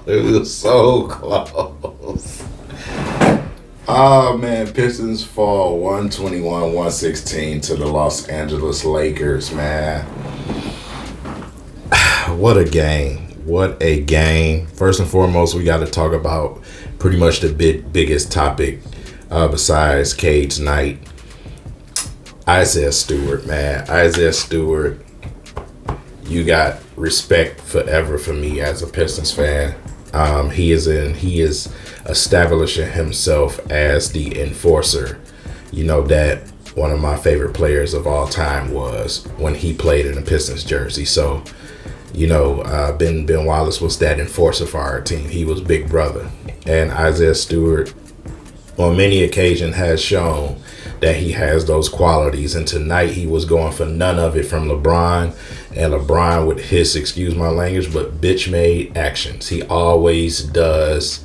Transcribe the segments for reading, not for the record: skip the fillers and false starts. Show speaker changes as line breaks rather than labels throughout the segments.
It was so close. Oh man, Pistons fall 121-116 to the Los Angeles Lakers, man. What a game. What a game. First and foremost, we got to talk about pretty much the biggest topic besides Cade's night. Isaiah Stewart, man. Isaiah Stewart, you got respect forever for me as a Pistons fan. He is establishing himself as the enforcer. You know that one of my favorite players of all time was when he played in a Pistons jersey. So, Ben Wallace was that enforcer for our team. He was big brother. And Isaiah Stewart, on many occasions, has shown that he has those qualities. And tonight he was going for none of it from LeBron. And LeBron with his, excuse my language, but bitch-made actions. He always does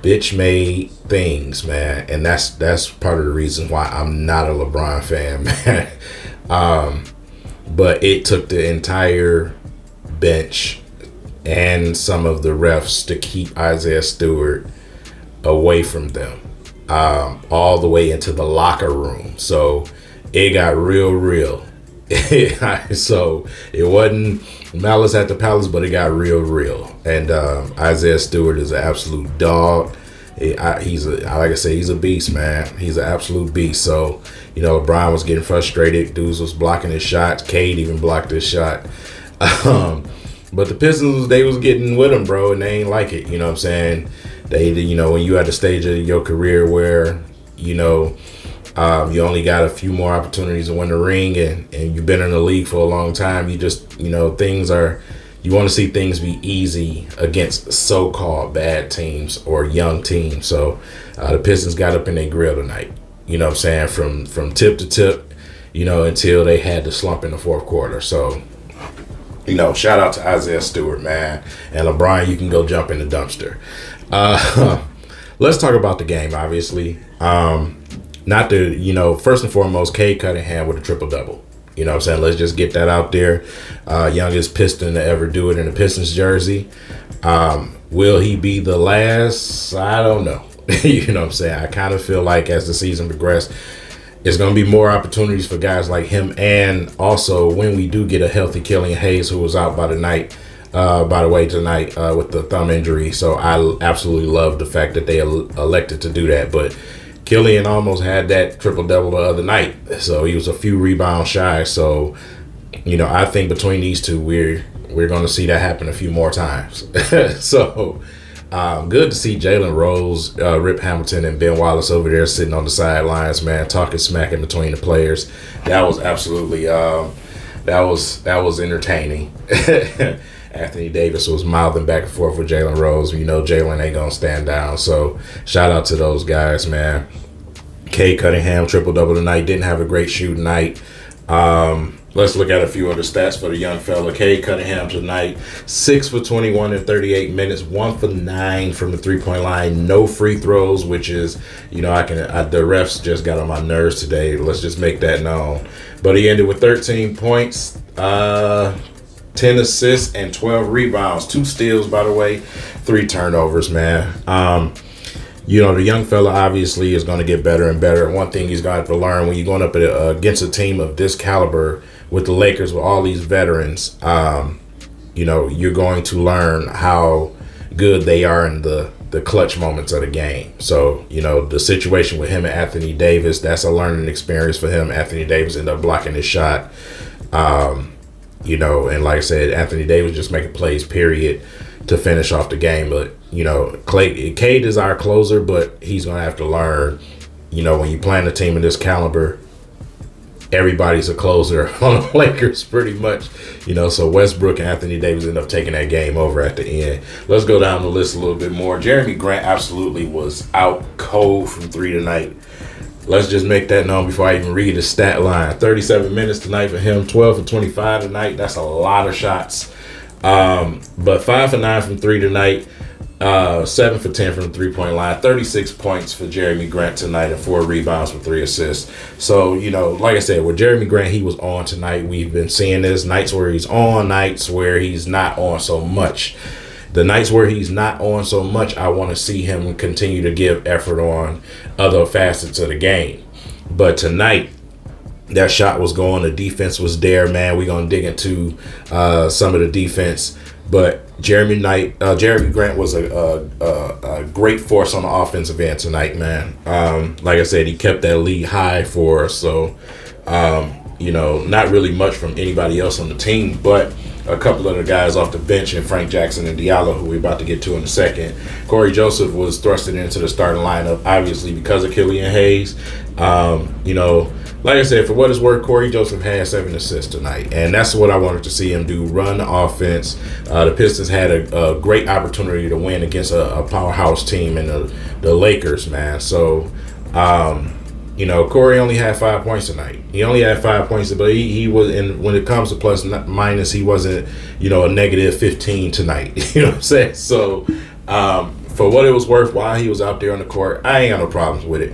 bitch-made things, man. And that's part of the reason why I'm not a LeBron fan, man. But it took the entire bench and some of the refs to keep Isaiah Stewart away from them, all the way into the locker room. So it got real. So it wasn't malice at the palace, but it got real. And Isaiah Stewart is an absolute dog. Like I said, he's a beast, man. He's an absolute beast. So, LeBron was getting frustrated. Dudes was blocking his shots. Cade even blocked his shot. But the Pistons, they was getting with him, bro, and they ain't like it. You know what I'm saying? They, when you at the stage of your career where, you only got a few more opportunities to win the ring, and you've been in the league for a long time, you just, you want to see things be easy against so-called bad teams or young teams. So the Pistons got up in their grill tonight, you know what I'm saying, from tip to tip, until they had to slump in the fourth quarter. So, shout out to Isaiah Stewart, man. And LeBron, you can go jump in the dumpster. Let's talk about the game, obviously. First and foremost, Cade Cunningham with a triple-double. You know what I'm saying? Let's just get that out there. Youngest Piston to ever do it in a Pistons jersey. Will he be the last? I don't know. You know what I'm saying? I kind of feel like as the season progresses, it's going to be more opportunities for guys like him. And also, when we do get a healthy Killian Hayes, who was out by the way, tonight with the thumb injury. So I absolutely love the fact that they elected to do that. But Killian almost had that triple-double the other night. So he was a few rebounds shy. So, I think between these two, we're going to see that happen a few more times. So good to see Jalen Rose, Rip Hamilton, and Ben Wallace over there sitting on the sidelines, man, talking smack in between the players. That was absolutely that was entertaining. Anthony Davis was mouthing back and forth with Jalen Rose. Jalen ain't gonna stand down. So shout out to those guys, man. Cade Cunningham triple-double tonight. Didn't have a great shooting night. Let's look at a few other stats for the young fella. Cade Cunningham tonight, 6 for 21 in 38 minutes, 1 for 9 from the three-point line, no free throws, which is, the refs just got on my nerves today. Let's just make that known. But he ended with 13 points, 10 assists, and 12 rebounds. 2 steals, by the way, 3 turnovers, man. The young fella obviously is going to get better and better. And one thing he's going to have to learn when you're going up against a team of this caliber with the Lakers, with all these veterans, you're going to learn how good they are in the clutch moments of the game. So, the situation with him and Anthony Davis, that's a learning experience for him. Anthony Davis ended up blocking his shot. And like I said, Anthony Davis just making plays, period, to finish off the game. But, Cade is our closer, but he's going to have to learn, when you playing a team of this caliber, everybody's a closer on the Lakers pretty much. So Westbrook and Anthony Davis end up taking that game over at the end. Let's go down the list a little bit more. Jeremy Grant absolutely was out cold from 3 tonight. Let's just make that known before I even read the stat line. 37 minutes tonight for him, 12 for 25 tonight. That's a lot of shots. But 5 for 9 from 3 tonight. 7 for 10 from the 3-point line, 36 points for Jeremy Grant tonight, and 4 rebounds with 3 assists. So, like I said, with Jeremy Grant, he was on tonight. We've been seeing this nights where he's on, nights where he's not on so much. The nights where he's not on so much, I want to see him continue to give effort on other facets of the game. But tonight, that shot was going. The defense was there, man. We're going to dig into some of the defense. But Jeremy Grant was a great force on the offensive end tonight, man. Like I said, he kept that lead high for us. So, not really much from anybody else on the team, but a couple of the guys off the bench, and Frank Jackson and Diallo, who we're about to get to in a second. Corey Joseph was thrusted into the starting lineup, obviously, because of Killian Hayes. Like I said, for what it's worth, Corey Joseph had 7 assists tonight, and that's what I wanted to see him do, run the offense. The Pistons had a great opportunity to win against a powerhouse team in the Lakers, man. So, Corey only had 5 points tonight. He only had 5 points, but he was, and when it comes to plus minus, he wasn't, a negative 15 tonight. You know what I'm saying? So, for what it was worth, while he was out there on the court, I ain't got no problems with it.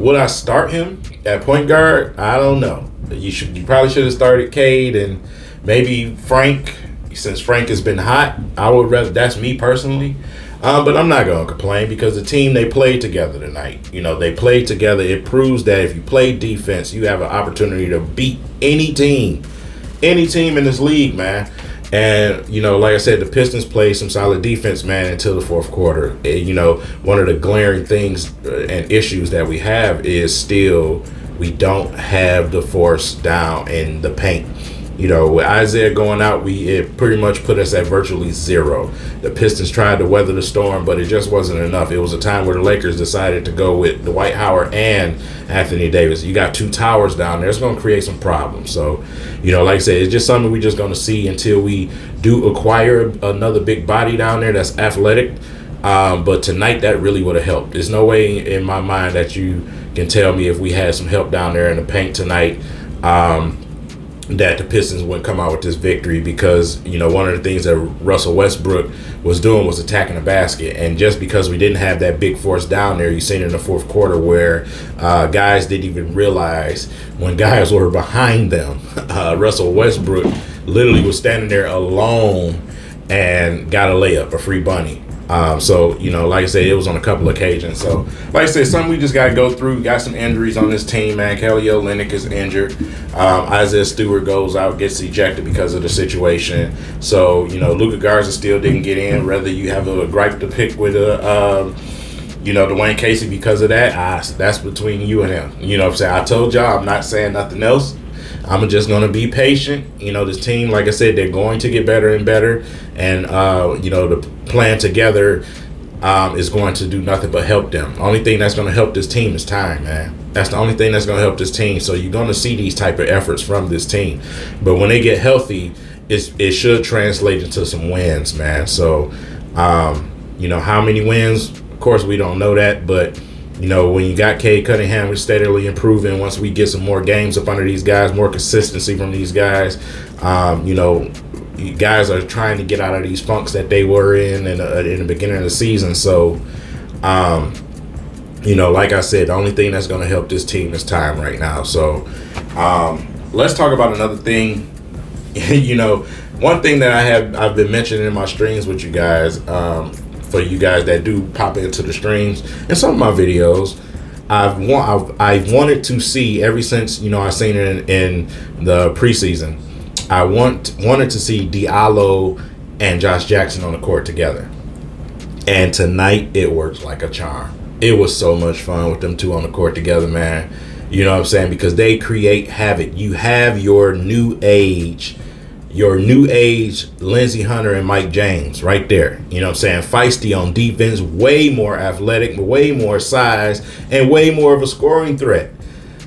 Would I start him at point guard? I don't know. You probably should have started Cade and maybe Frank, since Frank has been hot. I would rather. That's me personally. But I'm not going to complain because the team, they played together tonight. They played together. It proves that if you play defense, you have an opportunity to beat any team in this league, man. And, like I said, the Pistons played some solid defense, man, until the fourth quarter. One of the glaring things and issues that we have is still we don't have the force down in the paint. With Isaiah going out, it pretty much put us at virtually 0. The Pistons tried to weather the storm, but it just wasn't enough. It was a time where the Lakers decided to go with Dwight Howard and Anthony Davis. You got 2 towers down there. It's going to create some problems. So, like I said, it's just something we're just going to see until we do acquire another big body down there that's athletic. But tonight, that really would have helped. There's no way in my mind that you can tell me if we had some help down there in the paint tonight, that the Pistons wouldn't come out with this victory, because one of the things that Russell Westbrook was doing was attacking the basket, and just because we didn't have that big force down there, you seen it in the fourth quarter where guys didn't even realize when guys were behind them. Russell Westbrook literally was standing there alone and got a layup, a free bunny. Like I said, it was on a couple occasions. So, like I said, something we just got to go through. We got some injuries on this team, man. Kelly Olynyk is injured. Isaiah Stewart goes out, gets ejected because of the situation. So, Luka Garza still didn't get in. Whether you have a gripe to pick with Dwayne Casey because of that, that's between you and him. You know what I'm saying? I told y'all I'm not saying nothing else. I'm just going to be patient. This team, like I said, they're going to get better and better. And, the plan together is going to do nothing but help them. The only thing that's going to help this team is time, man. That's the only thing that's going to help this team. So you're going to see these type of efforts from this team. But when they get healthy, it should translate into some wins, man. So, how many wins? Of course, we don't know that, but when you got Cade Cunningham, we're steadily improving. Once we get some more games up under these guys, more consistency from these guys, you guys are trying to get out of these funks that they were in the beginning of the season. So, like I said, the only thing that's going to help this team is time right now. So, let's talk about another thing. One thing that I've been mentioning in my streams with you guys, for you guys that do pop into the streams and some of my videos, I've wanted to see ever since I seen it in the preseason. I wanted to see Diallo and Josh Jackson on the court together, and tonight it worked like a charm. It was so much fun with them two on the court together, man. You know what I'm saying? Because they create havoc. You have your new age Lindsey Hunter and Mike James right there. You know what I'm saying? Feisty on defense, way more athletic, way more size, and way more of a scoring threat.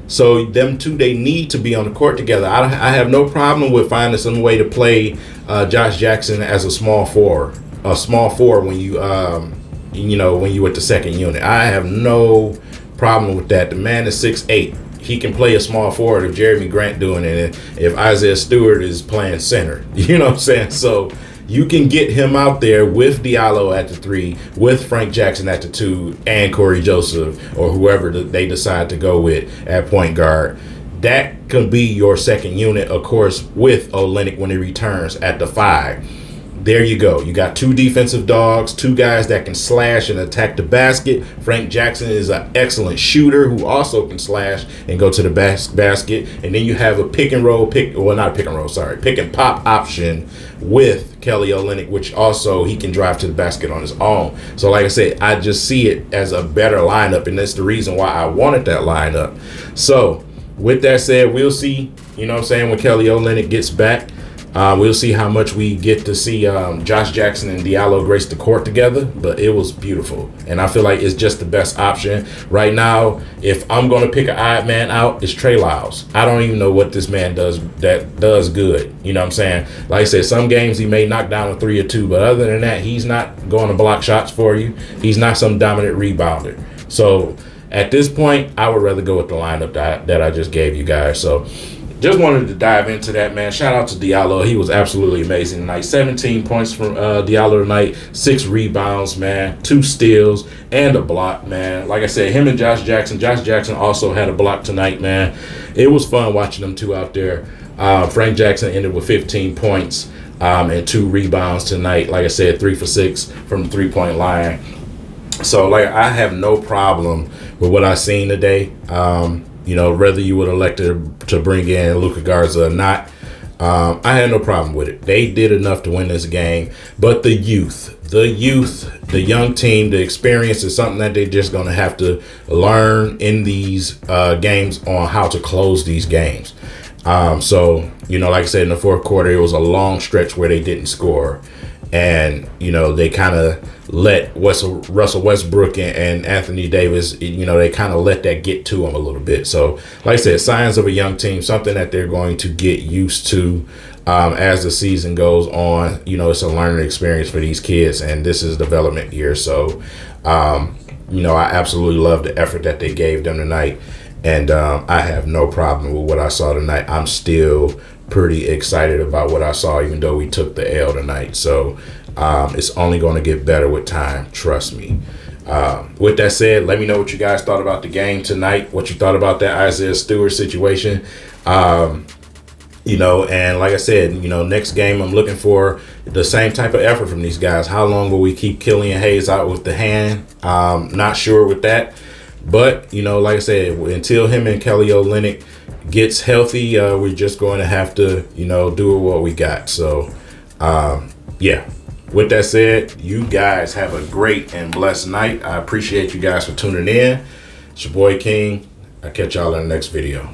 So them two, they need to be on the court together. I have no problem with finding some way to play Josh Jackson as a small forward. A small forward when you when you with the second unit. I have no problem with that. The man is 6'8". He can play a small forward if Jeremy Grant doing it, and if Isaiah Stewart is playing center. You know what I'm saying? So, you can get him out there with Diallo at the 3, with Frank Jackson at the 2, and Corey Joseph or whoever they decide to go with at point guard. That could be your second unit, of course, with Olynyk when he returns at the 5. There you go. You got 2 defensive dogs, 2 guys that can slash and attack the basket. Frank Jackson is an excellent shooter who also can slash and go to the basket. And then you have a pick and pop option with Kelly Olynyk, which also he can drive to the basket on his own. So like I said, I just see it as a better lineup, and that's the reason why I wanted that lineup. So with that said, we'll see, when Kelly Olynyk gets back. We'll see how much we get to see Josh Jackson and Diallo grace the court together, but it was beautiful. And I feel like it's just the best option. Right now, if I'm going to pick an odd man out, it's Trey Lyles. I don't even know what this man does that does good. You know what I'm saying? Like I said, some games he may knock down a 3 or 2, but other than that, he's not going to block shots for you. He's not some dominant rebounder. So at this point, I would rather go with the lineup that I just gave you guys. So just wanted to dive into that, man. Shout out to Diallo. He was absolutely amazing tonight. 17 points from Diallo tonight, 6 rebounds, man, 2 steals, and a block, man. Like I said, him and Josh Jackson. Josh Jackson also had a block tonight, man. It was fun watching them 2 out there. Frank Jackson ended with 15 points and 2 rebounds tonight. Like I said, 3 for 6 from the 3-point line. So, I have no problem with what I seen today. Whether you would elect to bring in Luka Garza or not, I had no problem with it. They did enough to win this game. But the young team, the experience is something that they're just going to have to learn in these games on how to close these games. Like I said, in the fourth quarter, it was a long stretch where they didn't score. And, they kind of let Russell Westbrook and Anthony Davis, they kind of let that get to them a little bit. So, like I said, signs of a young team, something that they're going to get used to as the season goes on. It's a learning experience for these kids, and this is development year. So, I absolutely love the effort that they gave them tonight. And I have no problem with what I saw tonight. I'm still pretty excited about what I saw, even though we took the L tonight. So it's only going to get better with time. Trust me. With that said, let me know what you guys thought about the game tonight, what you thought about that Isaiah Stewart situation. And like I said, next game I'm looking for the same type of effort from these guys. How long will we keep Killian Hayes out with the hand? Not sure with that. But, like I said, until him and Kelly Olynyk gets healthy, we're just going to have to, do what we got. So, with that said, you guys have a great and blessed night. I appreciate you guys for tuning in. It's your boy King. I'll catch y'all in the next video.